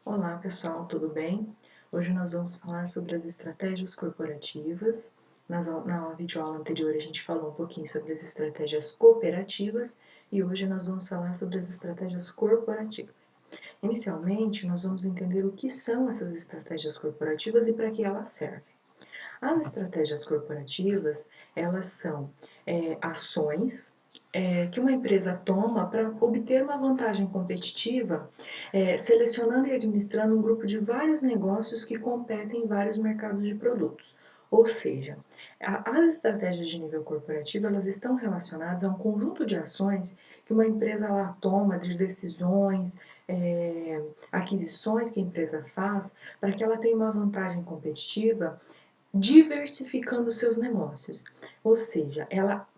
Olá pessoal, tudo bem? Hoje nós vamos falar sobre as estratégias corporativas. Na videoaula anterior a gente falou um pouquinho sobre as estratégias cooperativas e hoje nós vamos falar sobre as estratégias corporativas. Inicialmente, nós vamos entender o que são essas estratégias corporativas e para que elas servem. As estratégias corporativas, elas são ações que uma empresa toma para obter uma vantagem competitiva, selecionando e administrando um grupo de vários negócios que competem em vários mercados de produtos. Ou seja, as estratégias de nível corporativo, elas estão relacionadas a um conjunto de ações que uma empresa lá toma, de decisões, aquisições que a empresa faz, para que ela tenha uma vantagem competitiva diversificando seus negócios. Ou seja, ela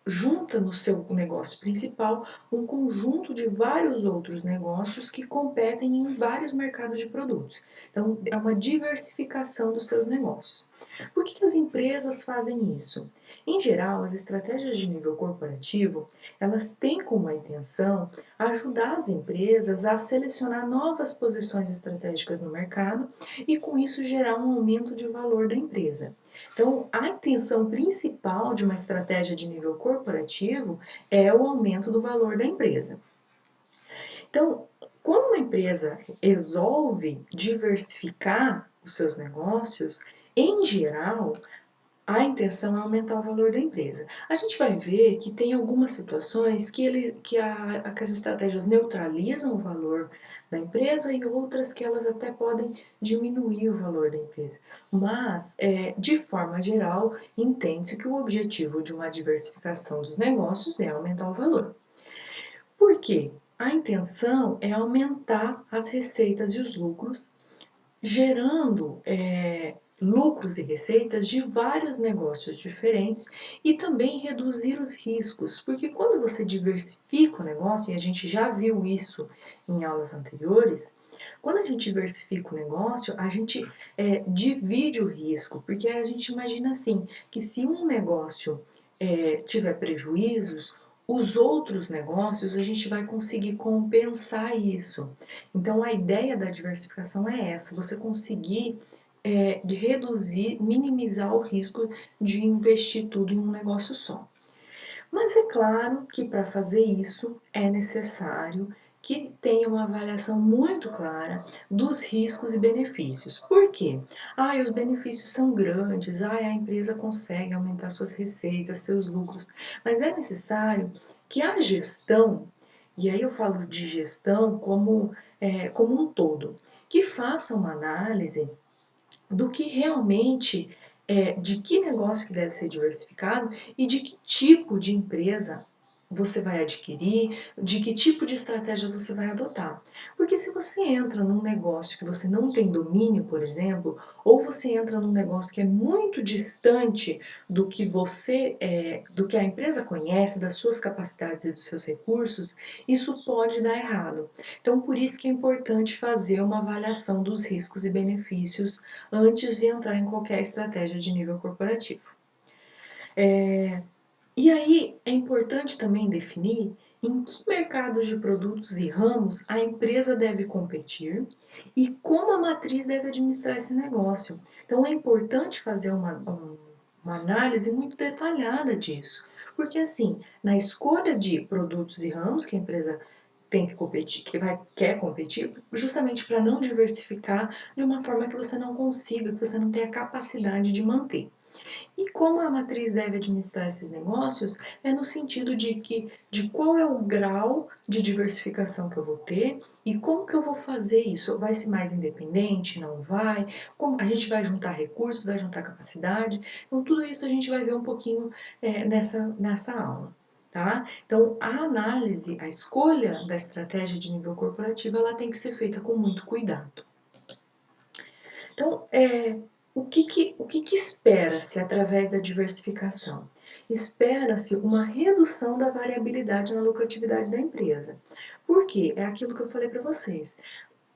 junta no seu negócio principal um conjunto de vários outros negócios que competem em vários mercados de produtos. Então, é uma diversificação dos seus negócios. Por que as empresas fazem isso? Em geral, as estratégias de nível corporativo, elas têm como intenção ajudar as empresas a selecionar novas posições estratégicas no mercado e com isso gerar um aumento de valor da empresa. Então, a intenção principal de uma estratégia de nível corporativo é o aumento do valor da empresa. Então, quando uma empresa resolve diversificar os seus negócios, em geral, a intenção é aumentar o valor da empresa. A gente vai ver que tem algumas situações que as estratégias neutralizam o valor da empresa e outras que elas até podem diminuir o valor da empresa. Mas, de forma geral, entende-se que o objetivo de uma diversificação dos negócios é aumentar o valor. Por quê? A intenção é aumentar as receitas e os lucros gerando lucros e receitas de vários negócios diferentes e também reduzir os riscos, porque quando você diversifica o negócio, e a gente já viu isso em aulas anteriores, quando a gente diversifica o negócio, a gente divide o risco, porque a gente imagina assim, que se um negócio tiver prejuízos, os outros negócios a gente vai conseguir compensar isso. Então a ideia da diversificação é essa, você conseguir de reduzir, minimizar o risco de investir tudo em um negócio só. Mas é claro que para fazer isso é necessário que tenha uma avaliação muito clara dos riscos e benefícios. Por quê? Os benefícios são grandes, a empresa consegue aumentar suas receitas, seus lucros, mas é necessário que a gestão, e aí eu falo de gestão como um todo, que faça uma análise do que realmente de que negócio que deve ser diversificado e de que tipo de empresa você vai adquirir, de que tipo de estratégias você vai adotar. Porque se você entra num negócio que você não tem domínio, por exemplo, ou você entra num negócio que é muito distante do que do que a empresa conhece, das suas capacidades e dos seus recursos, isso pode dar errado. Então, por isso que é importante fazer uma avaliação dos riscos e benefícios antes de entrar em qualquer estratégia de nível corporativo. E aí é importante também definir em que mercados de produtos e ramos a empresa deve competir e como a matriz deve administrar esse negócio. Então é importante fazer uma análise muito detalhada disso, porque assim, na escolha de produtos e ramos que a empresa tem que competir, quer competir, justamente para não diversificar de uma forma que você não consiga, que você não tenha capacidade de manter. E como a matriz deve administrar esses negócios é no sentido de qual é o grau de diversificação que eu vou ter e como que eu vou fazer isso. Vai ser mais independente? Não vai? Como a gente vai juntar recursos, vai juntar capacidade? Então tudo isso a gente vai ver um pouquinho nessa aula. Tá? Então, a análise, a escolha da estratégia de nível corporativo, ela tem que ser feita com muito cuidado. Então, o que espera-se através da diversificação? Espera-se uma redução da variabilidade na lucratividade da empresa. Por quê? É aquilo que eu falei para vocês.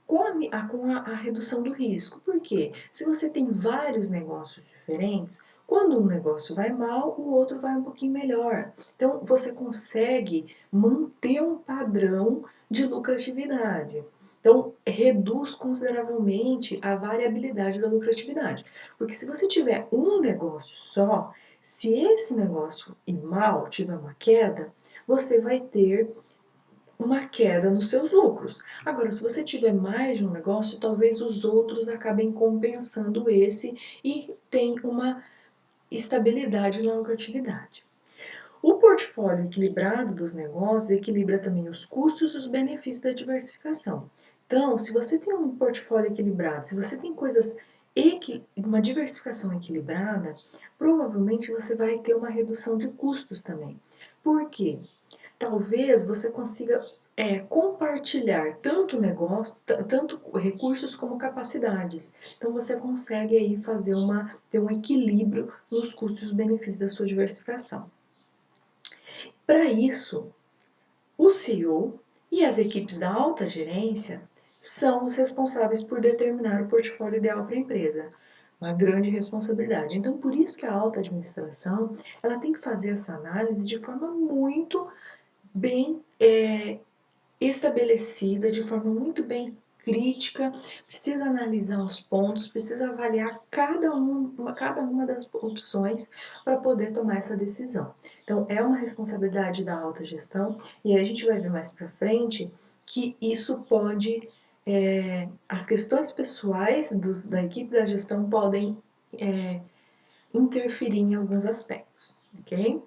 Com a redução do risco. Por quê? Se você tem vários negócios diferentes, quando um negócio vai mal, o outro vai um pouquinho melhor. Então, você consegue manter um padrão de lucratividade. Então, reduz consideravelmente a variabilidade da lucratividade. Porque se você tiver um negócio só, se esse negócio ir mal, tiver uma queda, você vai ter uma queda nos seus lucros. Agora, se você tiver mais de um negócio, talvez os outros acabem compensando esse e tem uma estabilidade na lucratividade. O portfólio equilibrado dos negócios equilibra também os custos e os benefícios da diversificação. Então, se você tem um portfólio equilibrado, se você tem uma diversificação equilibrada, provavelmente você vai ter uma redução de custos também. Por quê? Talvez você consiga compartilhar tanto negócio, tanto recursos como capacidades. Então você consegue aí ter um equilíbrio nos custos e benefícios da sua diversificação. Para isso, o CEO e as equipes da alta gerência são os responsáveis por determinar o portfólio ideal para a empresa. Uma grande responsabilidade. Então, por isso que a alta administração ela tem que fazer essa análise de forma muito bem estabelecida, de forma muito bem crítica, precisa analisar os pontos, precisa avaliar cada uma das opções para poder tomar essa decisão. Então, é uma responsabilidade da alta gestão e a gente vai ver mais para frente que isso pode, as questões pessoais da equipe da gestão podem interferir em alguns aspectos, ok?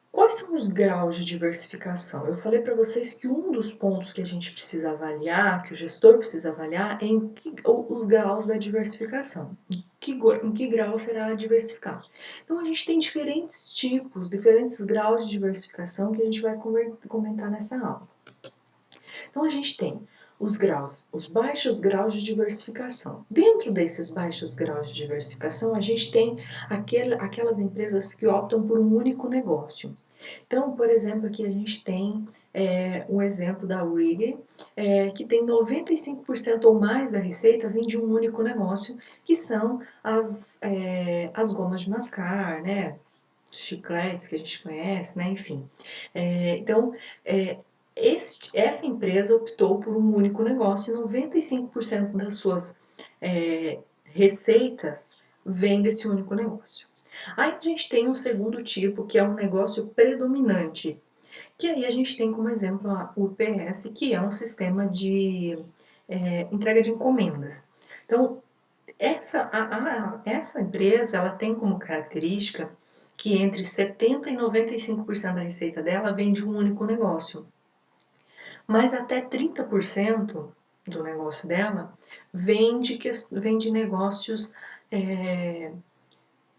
Quais são os graus de diversificação? Eu falei para vocês que um dos pontos que a gente precisa avaliar, que o gestor precisa avaliar, é os graus da diversificação. Em que grau será diversificado? Então, a gente tem diferentes tipos, diferentes graus de diversificação que a gente vai comentar nessa aula. Então, a gente tem os baixos graus de diversificação. Dentro desses baixos graus de diversificação, a gente tem aquelas empresas que optam por um único negócio. Então, por exemplo, aqui a gente tem um exemplo da Wrigley, que tem 95% ou mais da receita vem de um único negócio, que são as gomas de mascar, né? Chicletes que a gente conhece, né? Enfim. Então, essa empresa optou por um único negócio e 95% das suas receitas vem desse único negócio. Aí a gente tem um segundo tipo, que é um negócio predominante, que aí a gente tem como exemplo a UPS, que é um sistema de entrega de encomendas. Então, essa empresa ela tem como característica que entre 70% e 95% da receita dela vem de um único negócio. Mas até 30% do negócio dela vem de negócios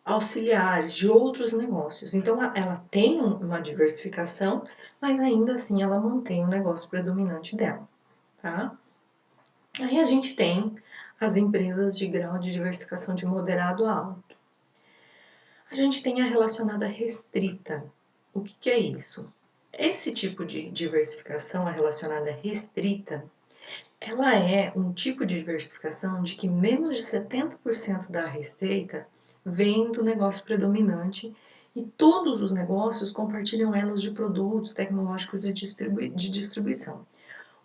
auxiliares, de outros negócios. Então ela tem uma diversificação, mas ainda assim ela mantém o negócio predominante dela. Tá? Aí a gente tem as empresas de grau de diversificação de moderado a alto. A gente tem a relacionada restrita. O que é isso? Esse tipo de diversificação, a relacionada restrita, ela é um tipo de diversificação de que menos de 70% da receita vem do negócio predominante e todos os negócios compartilham elos de produtos tecnológicos de distribuição.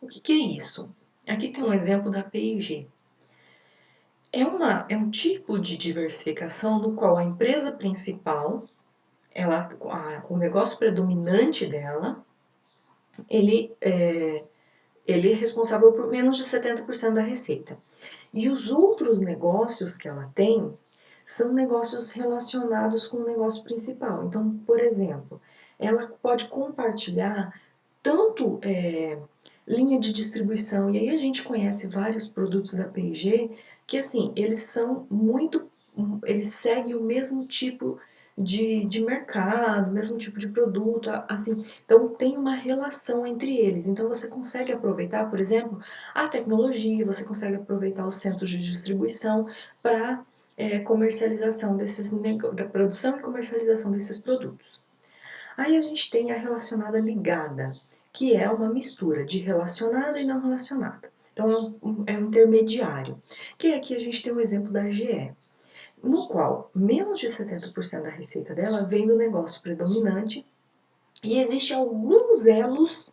O que é isso? Aqui tem um exemplo da P&G. É um tipo de diversificação no qual a empresa principal, o negócio predominante dela, ele é responsável por menos de 70% da receita. E os outros negócios que ela tem são negócios relacionados com o negócio principal. Então, por exemplo, ela pode compartilhar tanto linha de distribuição, e aí a gente conhece vários produtos da P&G que assim, eles seguem o mesmo tipo de mercado, mesmo tipo de produto, assim, então tem uma relação entre eles. Então você consegue aproveitar, por exemplo, a tecnologia, você consegue aproveitar os centros de distribuição para comercialização da produção e comercialização desses produtos. Aí a gente tem a relacionada ligada, que é uma mistura de relacionada e não relacionada. Então é um intermediário, que aqui a gente tem o exemplo da GE, no qual menos de 70% da receita dela vem do negócio predominante e existe alguns elos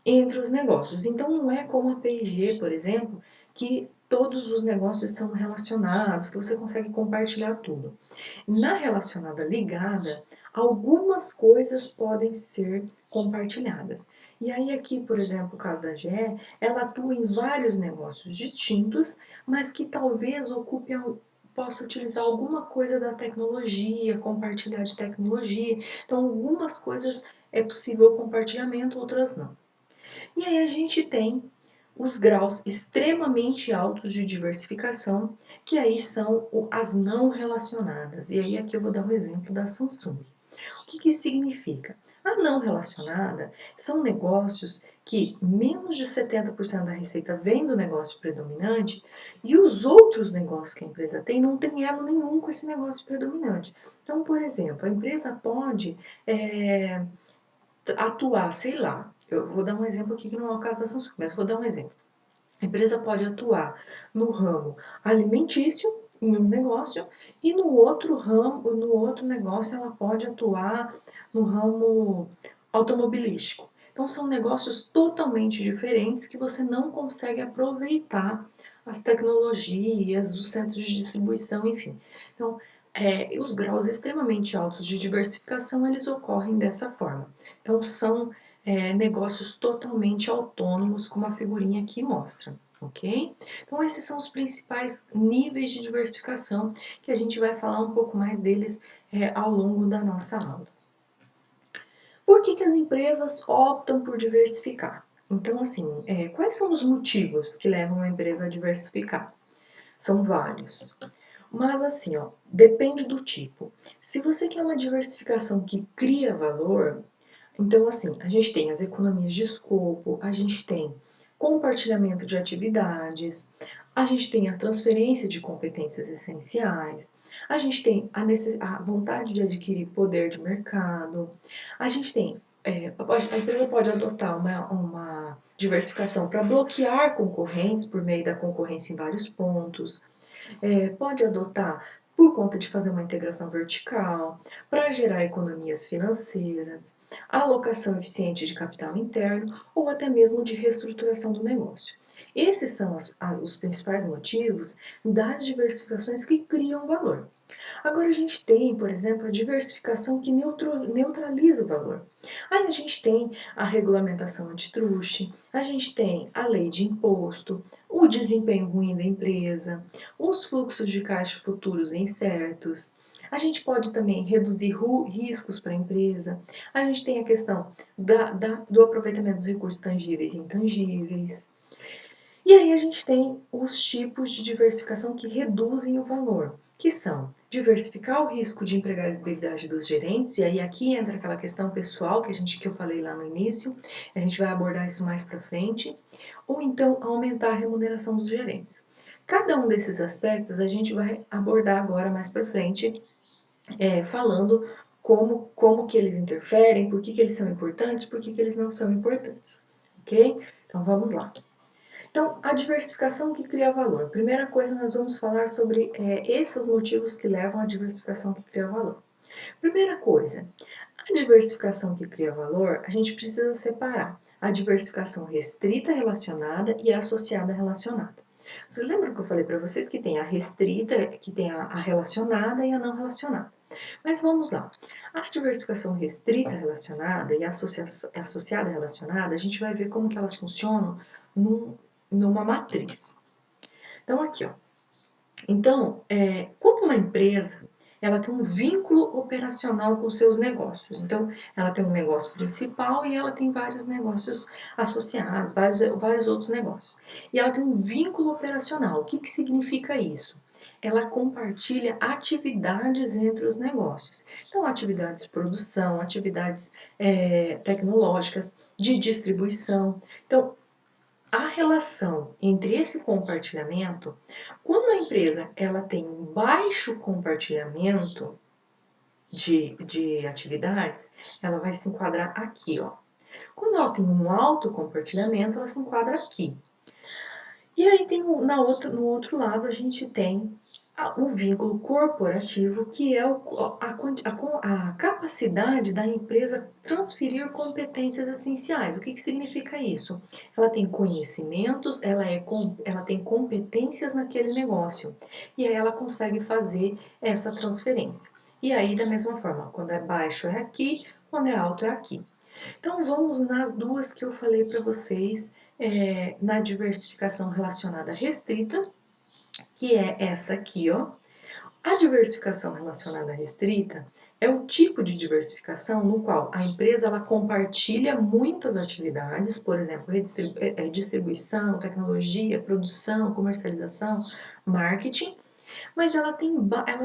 entre os negócios. Então não é como a P&G, por exemplo, que todos os negócios são relacionados, que você consegue compartilhar tudo. Na relacionada ligada, algumas coisas podem ser compartilhadas. E aí aqui, por exemplo, o caso da GE, ela atua em vários negócios distintos, mas que talvez possa utilizar alguma coisa da tecnologia, compartilhar de tecnologia. Então, algumas coisas é possível compartilhamento, outras não. E aí a gente tem os graus extremamente altos de diversificação, que aí são as não relacionadas. E aí aqui eu vou dar um exemplo da Samsung. O que que isso significa? A não relacionada são negócios que menos de 70% da receita vem do negócio predominante e os outros negócios que a empresa tem não tem elo nenhum com esse negócio predominante. Então, por exemplo, a empresa pode atuar, sei lá, eu vou dar um exemplo aqui que não é o caso da Samsung, mas vou dar um exemplo. A empresa pode atuar no ramo alimentício, em um negócio, e no outro ramo, no outro negócio, ela pode atuar no ramo automobilístico. Então, são negócios totalmente diferentes que você não consegue aproveitar as tecnologias, os centros de distribuição, enfim. Então, os graus extremamente altos de diversificação, eles ocorrem dessa forma. Então, são negócios totalmente autônomos, como a figurinha aqui mostra, ok? Então, esses são os principais níveis de diversificação que a gente vai falar um pouco mais deles ao longo da nossa aula. Por que as empresas optam por diversificar? Então, assim, quais são os motivos que levam a empresa a diversificar? São vários. Mas assim, ó, depende do tipo. Se você quer uma diversificação que cria valor, então assim, a gente tem as economias de escopo, a gente tem compartilhamento de atividades, a gente tem a transferência de competências essenciais, a gente tem a vontade de adquirir poder de mercado, a gente tem, a empresa pode adotar uma diversificação para bloquear concorrentes por meio da concorrência em vários pontos, pode adotar por conta de fazer uma integração vertical, para gerar economias financeiras, alocação eficiente de capital interno ou até mesmo de reestruturação do negócio. Esses são os principais motivos das diversificações que criam valor. Agora a gente tem, por exemplo, a diversificação que neutraliza o valor. Aí a gente tem a regulamentação antitruste, a gente tem a lei de imposto, o desempenho ruim da empresa, os fluxos de caixa futuros incertos. A gente pode também reduzir riscos para a empresa. A gente tem a questão do aproveitamento dos recursos tangíveis e intangíveis. E aí a gente tem os tipos de diversificação que reduzem o valor, que são diversificar o risco de empregabilidade dos gerentes, e aí aqui entra aquela questão pessoal que eu falei lá no início, a gente vai abordar isso mais para frente, ou então aumentar a remuneração dos gerentes. Cada um desses aspectos a gente vai abordar agora mais para frente, falando como que eles interferem, por que eles são importantes, por que eles não são importantes, ok? Então vamos lá. Então, a diversificação que cria valor. Primeira coisa, nós vamos falar sobre esses motivos que levam à diversificação que cria valor. Primeira coisa, a diversificação que cria valor, a gente precisa separar a diversificação restrita relacionada e a associada relacionada. Vocês lembram que eu falei para vocês que tem a restrita, que tem a relacionada e a não relacionada? Mas vamos lá. A diversificação restrita relacionada e a associada relacionada, a gente vai ver como que elas funcionam numa matriz. Então, aqui, ó. Então, quando uma empresa ela tem um vínculo operacional com seus negócios. Então, ela tem um negócio principal e ela tem vários negócios associados, vários outros negócios. E ela tem um vínculo operacional. O que significa isso? Ela compartilha atividades entre os negócios. Então, atividades de produção, atividades tecnológicas, de distribuição. Então, a relação entre esse compartilhamento, quando a empresa ela tem um baixo compartilhamento de atividades, ela vai se enquadrar aqui, ó. Quando ela tem um alto compartilhamento, ela se enquadra aqui. E aí tem no outro lado a gente tem O vínculo corporativo, que é a capacidade da empresa transferir competências essenciais. O que significa isso? Ela tem conhecimentos, ela tem competências naquele negócio, e aí ela consegue fazer essa transferência. E aí, da mesma forma, quando é baixo é aqui, quando é alto é aqui. Então, vamos nas duas que eu falei para vocês, na diversificação relacionada restrita, que é essa aqui, ó. A diversificação relacionada à restrita é o tipo de diversificação no qual a empresa ela compartilha muitas atividades, por exemplo, distribuição, tecnologia, produção, comercialização, marketing, mas ela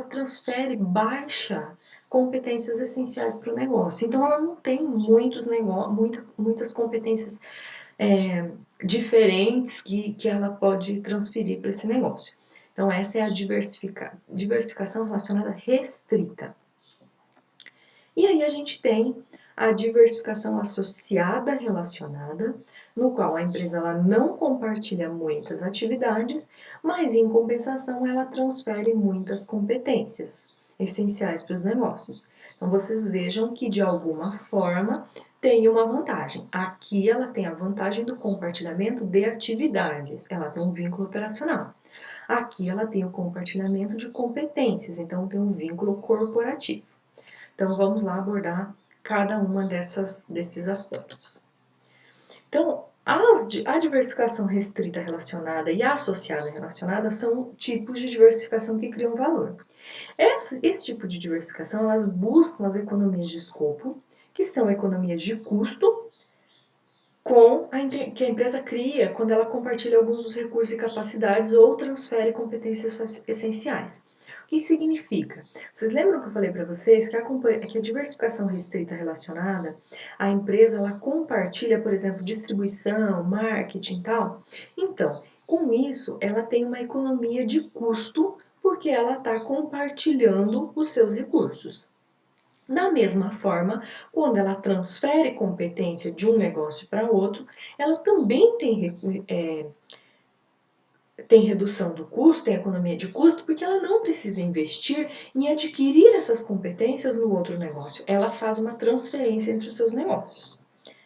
transfere baixa competências essenciais para o negócio. Então, ela não tem muitas competências diferentes que ela pode transferir para esse negócio. Então, essa é a diversificação relacionada restrita. E aí a gente tem a diversificação associada relacionada, no qual a empresa ela não compartilha muitas atividades, mas em compensação ela transfere muitas competências essenciais para os negócios. Então vocês vejam que de alguma forma tem uma vantagem. Aqui ela tem a vantagem do compartilhamento de atividades, ela tem um vínculo operacional. Aqui ela tem o compartilhamento de competências, então tem um vínculo corporativo. Então vamos lá abordar cada uma desses aspectos. Então, a diversificação restrita relacionada e a associada relacionada são tipos de diversificação que criam valor. Esse tipo de diversificação, elas buscam as economias de escopo, que são economias de custo, que a empresa cria quando ela compartilha alguns dos recursos e capacidades ou transfere competências essenciais. O que significa? Vocês lembram que eu falei para vocês que a diversificação restrita relacionada, a empresa ela compartilha, por exemplo, distribuição, marketing e tal? Então, com isso, ela tem uma economia de custo porque ela está compartilhando os seus recursos. Da mesma forma, quando ela transfere competência de um negócio para outro, ela também tem redução do custo, tem economia de custo, porque ela não precisa investir em adquirir essas competências no outro negócio. Ela faz uma transferência entre os seus negócios.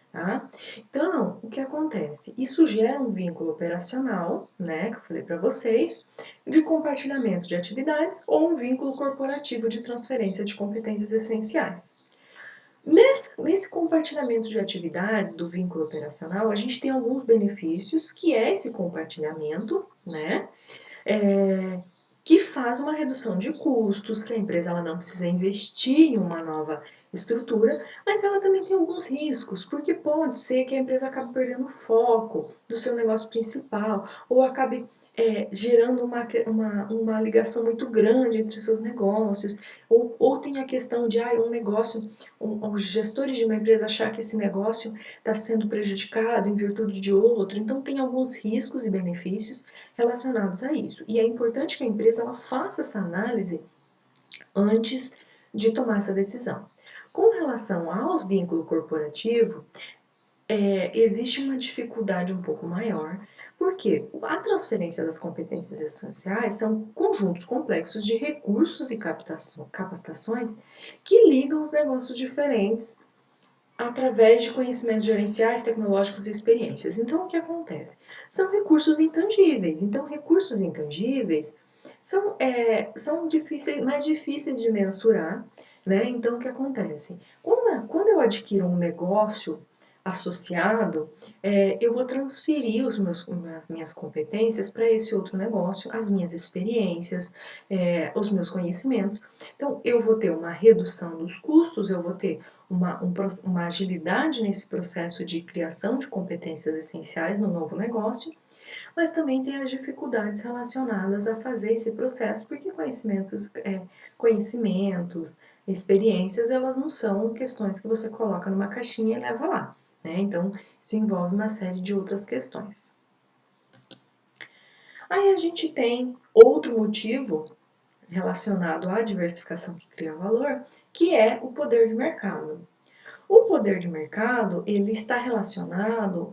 Tá? Então, o que acontece? Isso gera um vínculo operacional, né, que eu falei para vocês, de compartilhamento de atividades ou um vínculo corporativo de transferência de competências essenciais. Nesse compartilhamento de atividades do vínculo operacional, a gente tem alguns benefícios, que é esse compartilhamento, né? Que faz uma redução de custos, que a empresa ela não precisa investir em uma nova estrutura, mas ela também tem alguns riscos, porque pode ser que a empresa acabe perdendo o foco do seu negócio principal, ou acabe gerando uma ligação muito grande entre seus negócios, ou tem a questão de um negócio, os gestores de uma empresa achar que esse negócio está sendo prejudicado em virtude de outro, então tem alguns riscos e benefícios relacionados a isso. E é importante que a empresa ela faça essa análise antes de tomar essa decisão. Com relação aos vínculos corporativos, existe uma dificuldade um pouco maior, porque a transferência das competências essenciais são conjuntos complexos de recursos e capacitações que ligam os negócios diferentes através de conhecimentos gerenciais, tecnológicos e experiências. Então, o que acontece? São recursos intangíveis. Então, recursos intangíveis são mais difíceis de mensurar, né? Então, o que acontece? Quando eu adquiro um negócio associado, eu vou transferir as minhas competências para esse outro negócio, as minhas experiências, os meus conhecimentos. Então, eu vou ter uma redução dos custos, eu vou ter uma agilidade nesse processo de criação de competências essenciais no novo negócio, mas também tem as dificuldades relacionadas a fazer esse processo, porque conhecimentos, experiências, elas não são questões que você coloca numa caixinha e leva lá, né? Então, isso envolve uma série de outras questões. Aí a gente tem outro motivo relacionado à diversificação que cria valor, que é o poder de mercado. O poder de mercado, ele está relacionado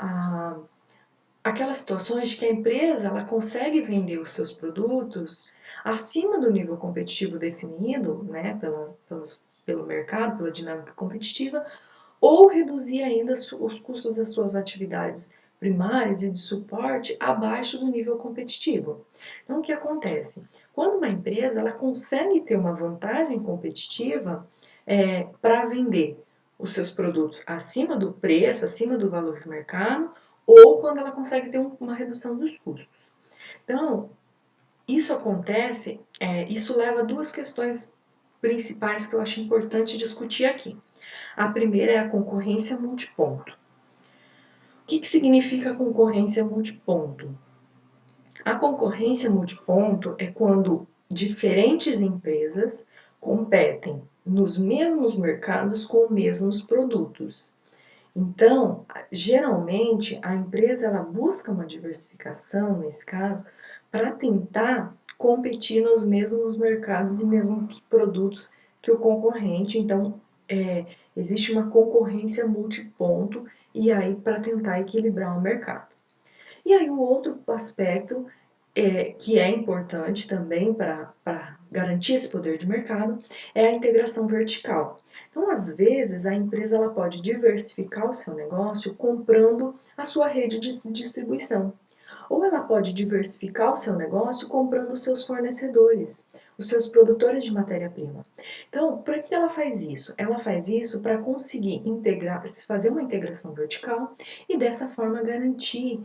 aquelas situações de que a empresa ela consegue vender os seus produtos acima do nível competitivo definido, né, pelo mercado, pela dinâmica competitiva, ou reduzir ainda os custos das suas atividades primárias e de suporte abaixo do nível competitivo. Então, o que acontece? Quando uma empresa ela consegue ter uma vantagem competitiva para vender os seus produtos acima do preço, acima do valor de mercado, ou quando ela consegue ter uma redução dos custos. Então, isso acontece, isso leva a duas questões principais que eu acho importante discutir aqui. A primeira é a concorrência multiponto. O que significa concorrência multiponto? A concorrência multiponto é quando diferentes empresas competem nos mesmos mercados com os mesmos produtos. Então, geralmente, a empresa ela busca uma diversificação, nesse caso, para tentar competir nos mesmos mercados e mesmos produtos que o concorrente. Então, existe uma concorrência multiponto e aí para tentar equilibrar o mercado. E aí o outro aspecto que é importante também para garantir esse poder de mercado é a integração vertical. Então, às vezes, a empresa ela pode diversificar o seu negócio comprando a sua rede de distribuição. Ou ela pode diversificar o seu negócio comprando os seus fornecedores, os seus produtores de matéria-prima. Então, por que ela faz isso? Ela faz isso para conseguir fazer uma integração vertical e dessa forma garantir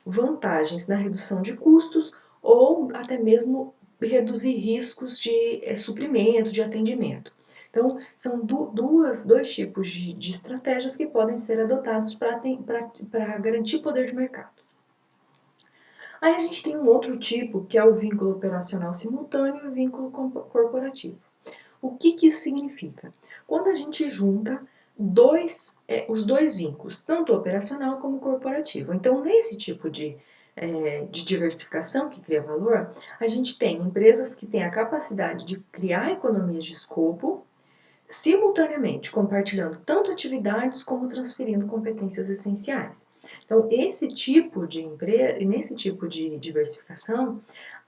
vantagens na redução de custos ou até mesmo reduzir riscos de suprimento, de atendimento. Então, são dois tipos de estratégias que podem ser adotados para garantir poder de mercado. Aí a gente tem um outro tipo, que é o vínculo operacional simultâneo e o vínculo corporativo. O que isso significa? Quando a gente junta os dois vínculos, tanto operacional como corporativo. Então, nesse tipo de diversificação que cria valor, a gente tem empresas que têm a capacidade de criar economias de escopo, simultaneamente compartilhando tanto atividades como transferindo competências essenciais. Então, nesse tipo de diversificação,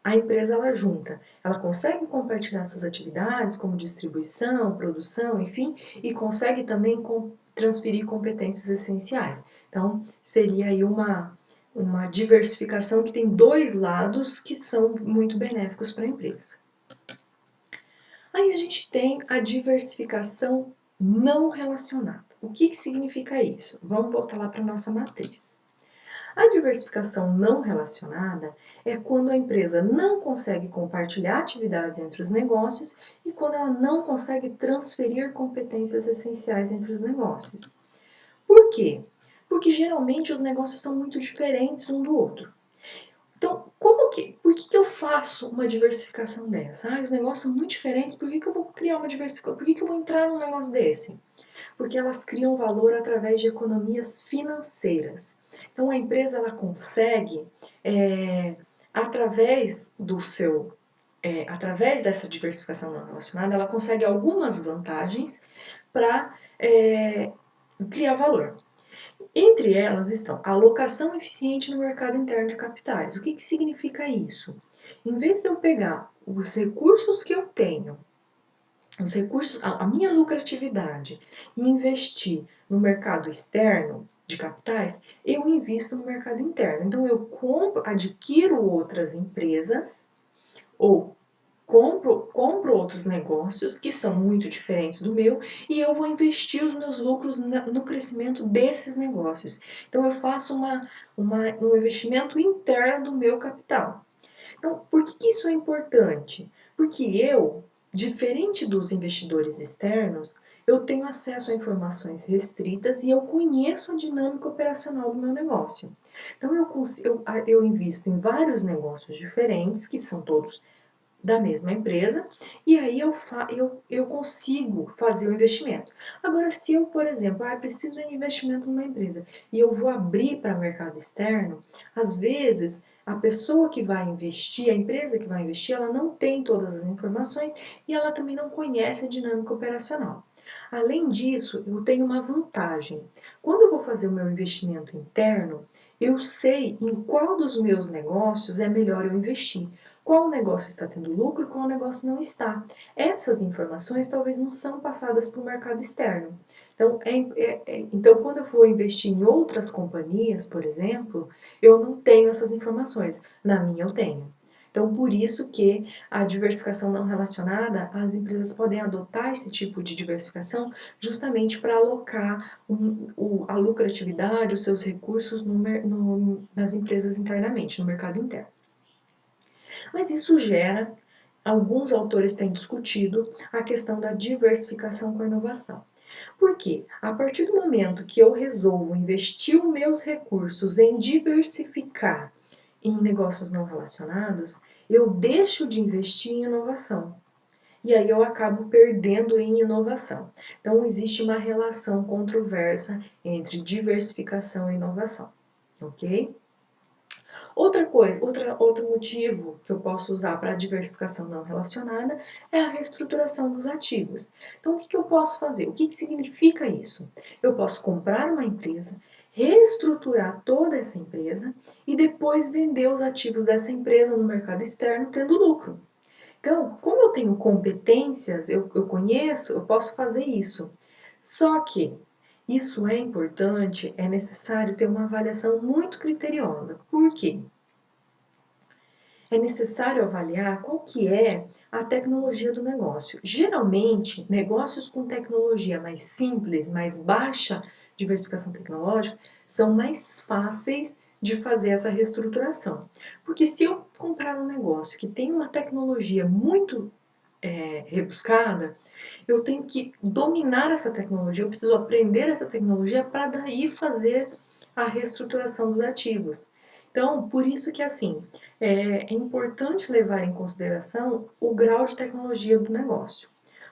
a empresa ela junta, ela consegue compartilhar suas atividades como distribuição, produção, enfim, e consegue também transferir competências essenciais. Então, seria aí uma diversificação que tem dois lados que são muito benéficos para a empresa. Aí a gente tem a diversificação não relacionada. O que significa isso? Vamos voltar lá para a nossa matriz. A diversificação não relacionada é quando a empresa não consegue compartilhar atividades entre os negócios e quando ela não consegue transferir competências essenciais entre os negócios. Por quê? Porque geralmente os negócios são muito diferentes um do outro. Então, por que eu faço uma diversificação dessa? Os negócios são muito diferentes, por que eu vou criar uma diversificação? Por que eu vou entrar num negócio desse? Porque elas criam valor através de economias financeiras. Então, a empresa ela consegue, através através dessa diversificação não relacionada, ela consegue algumas vantagens para criar valor. Entre elas estão a alocação eficiente no mercado interno de capitais. O que significa isso? Em vez de eu pegar os recursos que eu tenho, os recursos, a minha lucratividade, e investir no mercado externo de capitais, eu invisto no mercado interno. Então eu adquiro outras empresas ou compro outros negócios que são muito diferentes do meu e eu vou investir os meus lucros no crescimento desses negócios. Então eu faço um investimento interno do meu capital. Então, por que isso é importante? Porque eu, diferente dos investidores externos, eu tenho acesso a informações restritas e eu conheço a dinâmica operacional do meu negócio. Então, eu invisto em vários negócios diferentes, que são todos da mesma empresa, e aí eu consigo fazer o investimento. Agora, se eu, por exemplo, preciso de um investimento numa empresa e eu vou abrir para mercado externo, às vezes a pessoa que vai investir, a empresa que vai investir, ela não tem todas as informações e ela também não conhece a dinâmica operacional. Além disso, eu tenho uma vantagem. Quando eu vou fazer o meu investimento interno, eu sei em qual dos meus negócios é melhor eu investir. Qual negócio está tendo lucro, qual negócio não está. Essas informações talvez não são passadas para o mercado externo. Então, então, quando eu vou investir em outras companhias, por exemplo, eu não tenho essas informações. Na minha eu tenho. Então, por isso que a diversificação não relacionada, as empresas podem adotar esse tipo de diversificação justamente para alocar a lucratividade, os seus recursos nas empresas internamente, no mercado interno. Mas isso gera, alguns autores têm discutido a questão da diversificação com a inovação. Por quê? A partir do momento que eu resolvo investir os meus recursos em diversificar em negócios não relacionados, eu deixo de investir em inovação. E aí eu acabo perdendo em inovação. Então existe uma relação controversa entre diversificação e inovação, ok? Outra coisa, outro motivo que eu posso usar para a diversificação não relacionada é a reestruturação dos ativos. Então, o que eu posso fazer? O que significa isso? Eu posso comprar uma empresa, reestruturar toda essa empresa e depois vender os ativos dessa empresa no mercado externo tendo lucro. Então, como eu tenho competências, eu conheço, eu posso fazer isso. Só que isso é importante, é necessário ter uma avaliação muito criteriosa. Por quê? É necessário avaliar qual que é a tecnologia do negócio. Geralmente, negócios com tecnologia mais simples, mais baixa diversificação tecnológica, são mais fáceis de fazer essa reestruturação. Porque se eu comprar um negócio que tem uma tecnologia muito rebuscada, eu tenho que dominar essa tecnologia, eu preciso aprender essa tecnologia para daí fazer a reestruturação dos ativos. Então, por isso que assim, é importante levar em consideração o grau de tecnologia do negócio.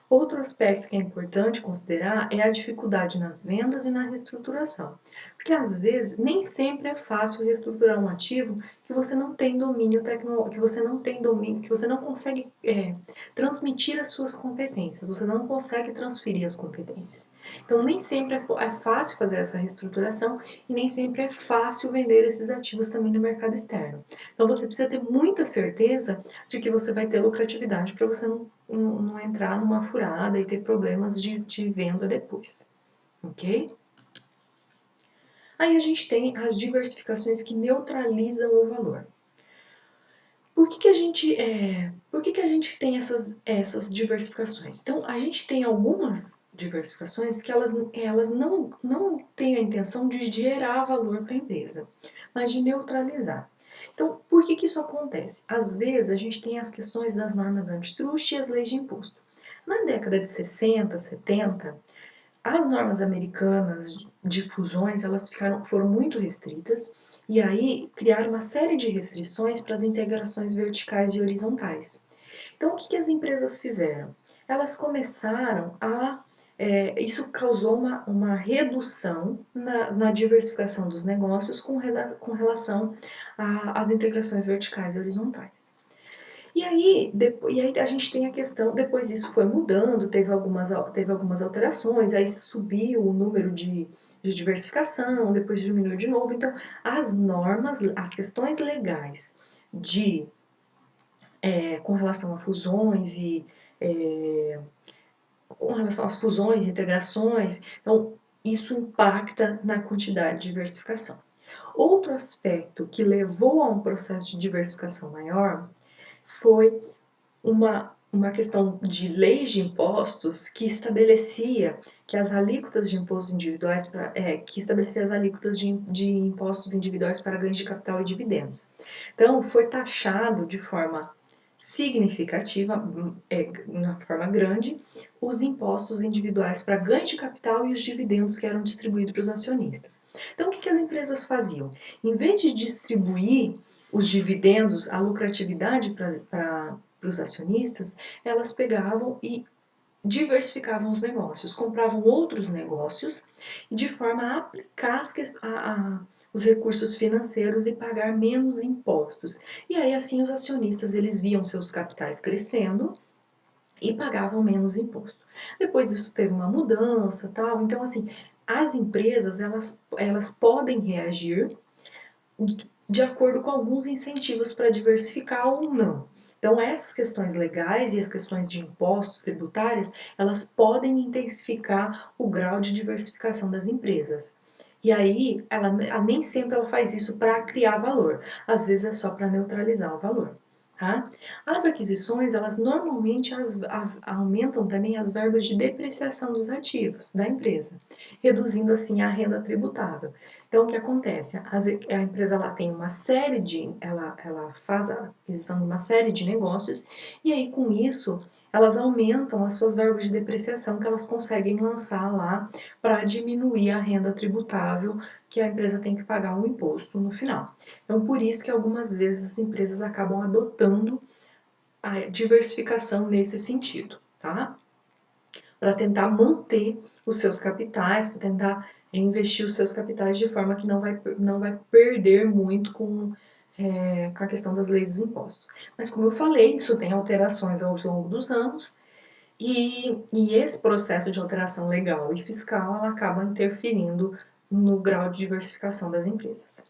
Outro aspecto que é importante considerar é a dificuldade nas vendas e na reestruturação. Porque às vezes nem sempre é fácil reestruturar um ativo que você não tem domínio tecnológico, que você não tem domínio, que você não consegue transmitir as suas competências, você não consegue transferir as competências. Então nem sempre é fácil fazer essa reestruturação e nem sempre é fácil vender esses ativos também no mercado externo. Então você precisa ter muita certeza de que você vai ter lucratividade para você não entrar numa furada e ter problemas de venda depois, ok? Aí a gente tem as diversificações que neutralizam o valor. Por que a gente tem essas diversificações? Então, a gente tem algumas diversificações que elas não têm a intenção de gerar valor para a empresa, mas de neutralizar. Então, por que isso acontece? Às vezes, a gente tem as questões das normas antitruste e as leis de imposto. Na década de 60, 70, as normas americanas de fusões foram muito restritas e aí criaram uma série de restrições para as integrações verticais e horizontais. Então, o que as empresas fizeram? Elas começaram a. Isso causou uma redução na diversificação dos negócios com relação às integrações verticais e horizontais. E aí a gente tem a questão, depois isso foi mudando, teve algumas alterações, aí subiu o número de diversificação, depois diminuiu de novo. Então, as normas, as questões legais com relação a fusões com relação às fusões e integrações, então isso impacta na quantidade de diversificação. Outro aspecto que levou a um processo de diversificação maior foi uma questão de leis de impostos que estabelecia que as alíquotas de impostos individuais que estabelecia as alíquotas de impostos individuais para ganhos de capital e dividendos. Então, foi taxado de forma significativa, na forma grande, os impostos individuais para ganho de capital e os dividendos que eram distribuídos para os acionistas. Então, o que as empresas faziam? Em vez de distribuir os dividendos, a lucratividade para os acionistas, elas pegavam e diversificavam os negócios, compravam outros negócios de forma a aplicar os recursos financeiros e pagar menos impostos. E aí assim os acionistas eles viam seus capitais crescendo e pagavam menos imposto. Depois isso teve uma mudança, tal. Então assim, as empresas elas podem reagir de acordo com alguns incentivos para diversificar ou não. Então, essas questões legais e as questões de impostos tributários, elas podem intensificar o grau de diversificação das empresas. E aí, ela nem sempre ela faz isso para criar valor, às vezes é só para neutralizar o valor. Tá? As aquisições, elas normalmente aumentam também as verbas de depreciação dos ativos da empresa, reduzindo assim a renda tributável. Então, o que acontece? A empresa ela tem uma série de, ela faz a aquisição de uma série de negócios e aí com isso elas aumentam as suas verbas de depreciação que elas conseguem lançar lá para diminuir a renda tributável que a empresa tem que pagar um imposto no final. Então, por isso que algumas vezes as empresas acabam adotando a diversificação nesse sentido, tá? Para tentar manter os seus capitais, para tentar investir os seus capitais de forma que não vai perder muito com a questão das leis dos impostos. Mas como eu falei, isso tem alterações ao longo dos anos e esse processo de alteração legal e fiscal ela acaba interferindo no grau de diversificação das empresas.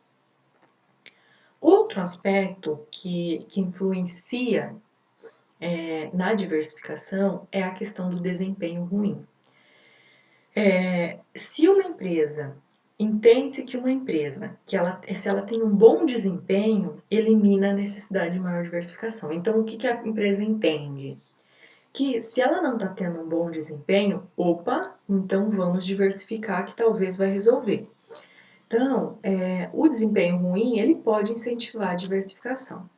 Outro aspecto que influencia na diversificação é a questão do desempenho ruim. Se uma empresa, entende-se que uma empresa, se ela tem um bom desempenho, elimina a necessidade de maior diversificação. Então, o que a empresa entende? Que se ela não está tendo um bom desempenho, opa, então vamos diversificar que talvez vai resolver. Então, o desempenho ruim, ele pode incentivar a diversificação.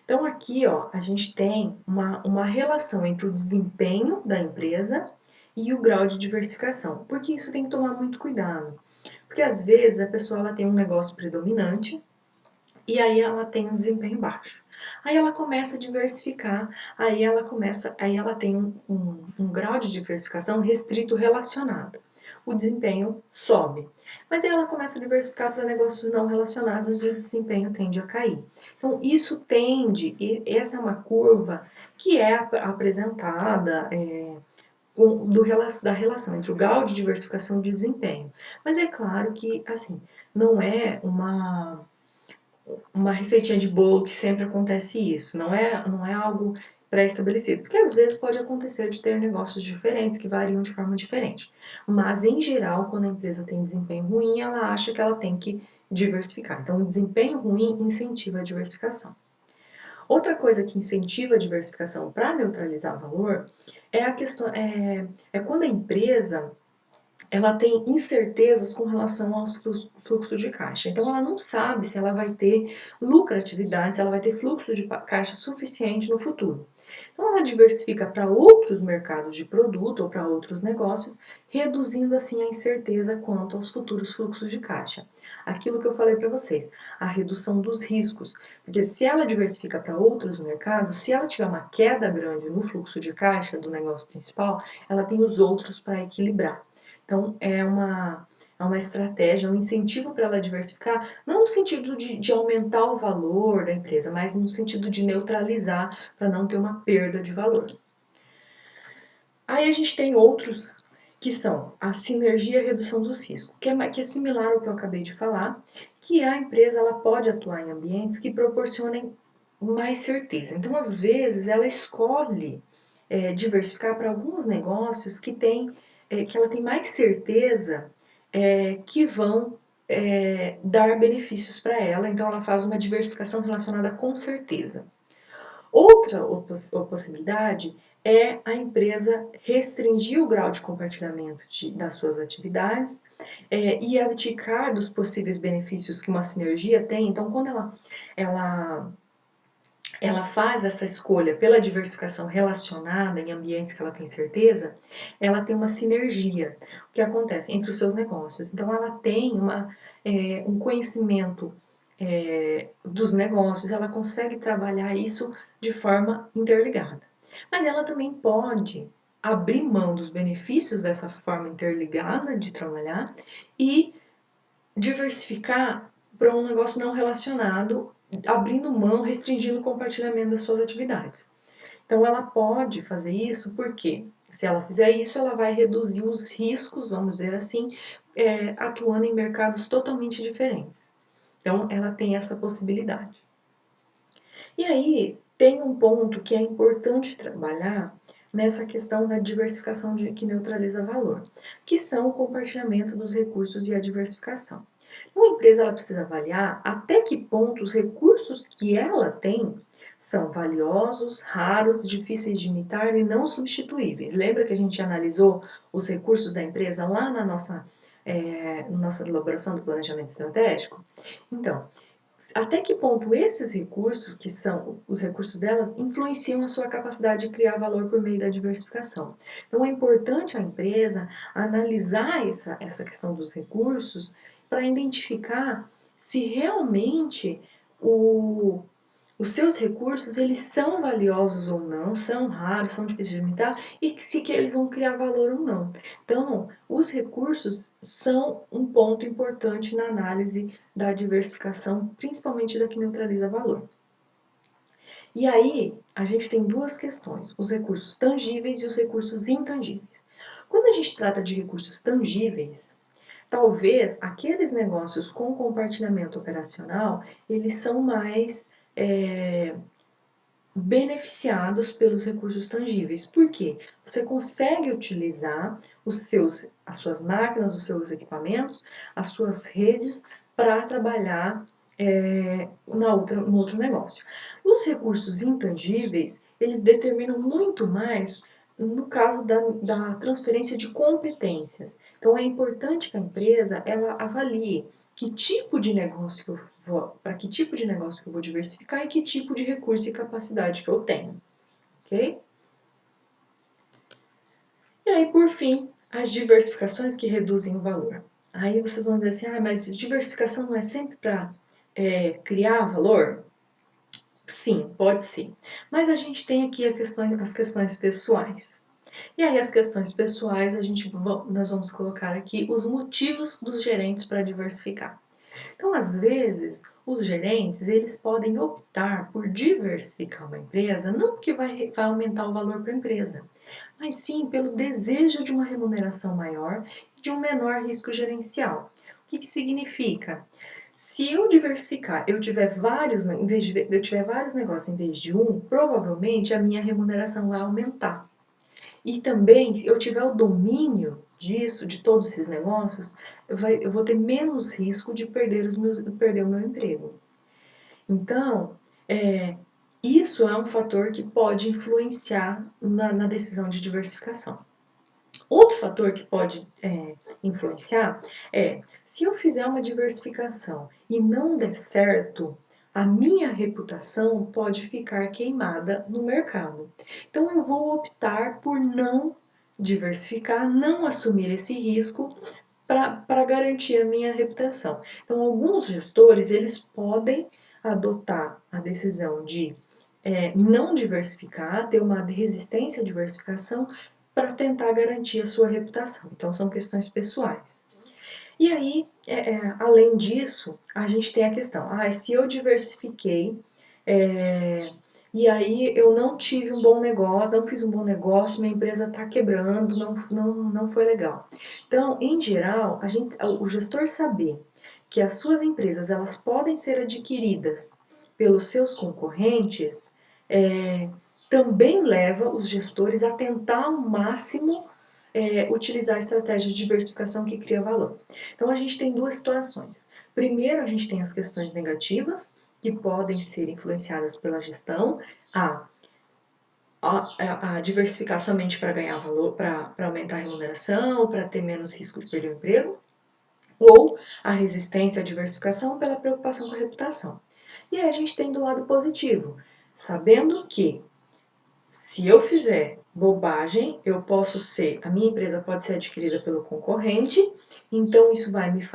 Então, aqui, ó, a gente tem uma relação entre o desempenho da empresa e o grau de diversificação, porque isso tem que tomar muito cuidado. Porque às vezes a pessoa ela tem um negócio predominante e aí ela tem um desempenho baixo. Aí ela começa a diversificar, aí ela tem um grau de diversificação restrito relacionado. O desempenho sobe. Mas aí ela começa a diversificar para negócios não relacionados e o desempenho tende a cair. Então, isso tende, e essa é uma curva que é apresentada da relação entre o grau de diversificação e de desempenho. Mas é claro que, assim, não é uma receitinha de bolo que sempre acontece isso, não é algo pré-estabelecido, porque às vezes pode acontecer de ter negócios diferentes que variam de forma diferente. Mas em geral, quando a empresa tem desempenho ruim, ela acha que ela tem que diversificar. Então, o desempenho ruim incentiva a diversificação. Outra coisa que incentiva a diversificação para neutralizar valor é a questão é quando a empresa ela tem incertezas com relação aos fluxos de caixa. Então, ela não sabe se ela vai ter lucratividade, se ela vai ter fluxo de caixa suficiente no futuro. Então, ela diversifica para outros mercados de produto ou para outros negócios, reduzindo assim a incerteza quanto aos futuros fluxos de caixa. Aquilo que eu falei para vocês, a redução dos riscos. Porque se ela diversifica para outros mercados, se ela tiver uma queda grande no fluxo de caixa do negócio principal, ela tem os outros para equilibrar. Então, é uma estratégia, um incentivo para ela diversificar, não no sentido de aumentar o valor da empresa, mas no sentido de neutralizar para não ter uma perda de valor. Aí a gente tem outros que são a sinergia e a redução dos riscos, que é similar ao que eu acabei de falar, que a empresa ela pode atuar em ambientes que proporcionem mais certeza. Então, às vezes, ela escolhe diversificar para alguns negócios que ela tem mais certeza que vão dar benefícios para ela, então ela faz uma diversificação relacionada com certeza. Outra possibilidade é a empresa restringir o grau de compartilhamento das suas atividades e abdicar dos possíveis benefícios que uma sinergia tem. Então, quando ela faz essa escolha pela diversificação relacionada em ambientes que ela tem certeza, ela tem uma sinergia. O que acontece entre os seus negócios? Então, ela tem um conhecimento dos negócios, ela consegue trabalhar isso de forma interligada. Mas ela também pode abrir mão dos benefícios dessa forma interligada de trabalhar e diversificar para um negócio não relacionado, abrindo mão, restringindo o compartilhamento das suas atividades. Então, ela pode fazer isso porque, se ela fizer isso, ela vai reduzir os riscos, vamos dizer assim, atuando em mercados totalmente diferentes. Então, ela tem essa possibilidade. E aí, tem um ponto que é importante trabalhar nessa questão da diversificação que neutraliza valor, que são o compartilhamento dos recursos e a diversificação. Uma empresa ela precisa avaliar até que ponto os recursos que ela tem são valiosos, raros, difíceis de imitar e não substituíveis. Lembra que a gente analisou os recursos da empresa lá na nossa elaboração do planejamento estratégico? Então, até que ponto esses recursos, que são os recursos delas, influenciam a sua capacidade de criar valor por meio da diversificação. Então é importante a empresa analisar essa questão dos recursos para identificar se realmente o, os seus recursos, eles são valiosos ou não, são raros, são difíceis de imitar, e se que eles vão criar valor ou não. Então, os recursos são um ponto importante na análise da diversificação, principalmente da que neutraliza valor. E aí, a gente tem duas questões, os recursos tangíveis e os recursos intangíveis. Quando a gente trata de recursos tangíveis, talvez aqueles negócios com compartilhamento operacional, eles são mais beneficiados pelos recursos tangíveis. Por quê? Você consegue utilizar as suas máquinas, os seus equipamentos, as suas redes para trabalhar no outro negócio. Os recursos intangíveis, eles determinam muito mais no caso da transferência de competências. Então, é importante que a empresa ela avalie que tipo de negócio que eu vou, para que tipo de negócio que eu vou diversificar e que tipo de recurso e capacidade que eu tenho, ok? E aí, por fim, as diversificações que reduzem o valor. Aí vocês vão dizer assim, mas diversificação não é sempre para criar valor? Sim, pode ser. Mas a gente tem aqui as questões pessoais. E aí, as questões pessoais, nós vamos colocar aqui os motivos dos gerentes para diversificar. Então, às vezes, os gerentes, eles podem optar por diversificar uma empresa, não porque vai aumentar o valor para a empresa, mas sim pelo desejo de uma remuneração maior e de um menor risco gerencial. O que significa? Se eu diversificar, eu tiver vários, em vez de eu tiver vários negócios em vez de um, provavelmente a minha remuneração vai aumentar. E também, se eu tiver o domínio disso, de todos esses negócios, eu vou ter menos risco de perder o meu emprego. Então, isso é um fator que pode influenciar na decisão de diversificação. Outro fator que pode influenciar é, se eu fizer uma diversificação e não der certo, a minha reputação pode ficar queimada no mercado. Então eu vou optar por não diversificar, não assumir esse risco para garantir a minha reputação. Então alguns gestores eles podem adotar a decisão de não diversificar, ter uma resistência à diversificação para tentar garantir a sua reputação. Então são questões pessoais. E aí, além disso, a gente tem a questão, se eu diversifiquei e aí eu não tive um bom negócio, não fiz um bom negócio, minha empresa está quebrando, não foi legal. Então, em geral, o gestor saber que as suas empresas elas podem ser adquiridas pelos seus concorrentes, também leva os gestores a tentar ao máximo utilizar a estratégia de diversificação que cria valor. Então a gente tem duas situações. Primeiro, a gente tem as questões negativas, que podem ser influenciadas pela gestão, a diversificar somente para ganhar valor, para aumentar a remuneração, para ter menos risco de perder o emprego, ou a resistência à diversificação pela preocupação com a reputação. E aí a gente tem do lado positivo, sabendo que se eu fizer bobagem, a minha empresa pode ser adquirida pelo concorrente, então isso vai me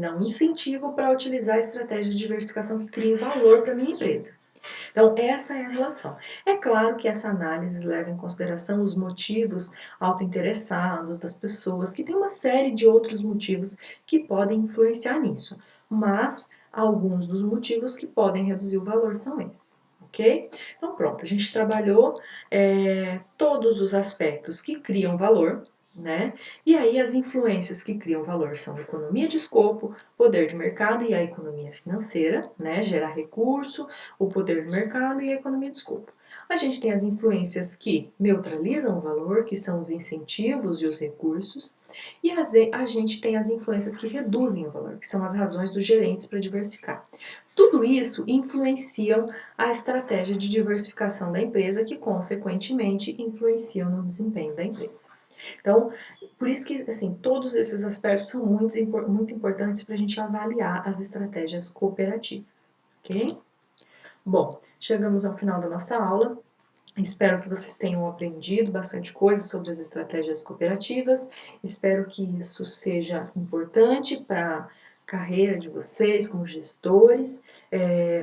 dar um incentivo para utilizar a estratégia de diversificação que crie valor para a minha empresa. Então, essa é a relação. É claro que essa análise leva em consideração os motivos autointeressados das pessoas, que tem uma série de outros motivos que podem influenciar nisso, mas alguns dos motivos que podem reduzir o valor são esses. Ok? Então pronto, a gente trabalhou todos os aspectos que criam valor né? E aí as influências que criam valor são a economia de escopo, poder de mercado e a economia financeira, né? Gerar recurso, o poder de mercado e a economia de escopo. A gente tem as influências que neutralizam o valor, que são os incentivos e os recursos, e a gente tem as influências que reduzem o valor, que são as razões dos gerentes para diversificar. Tudo isso influenciam a estratégia de diversificação da empresa, que consequentemente influenciam no desempenho da empresa. Então, por isso que assim, todos esses aspectos são muito importantes para a gente avaliar as estratégias cooperativas, ok? Bom, chegamos ao final da nossa aula. Espero que vocês tenham aprendido bastante coisa sobre as estratégias cooperativas. Espero que isso seja importante para a carreira de vocês como gestores.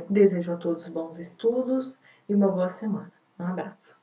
Desejo a todos bons estudos e uma boa semana. Um abraço.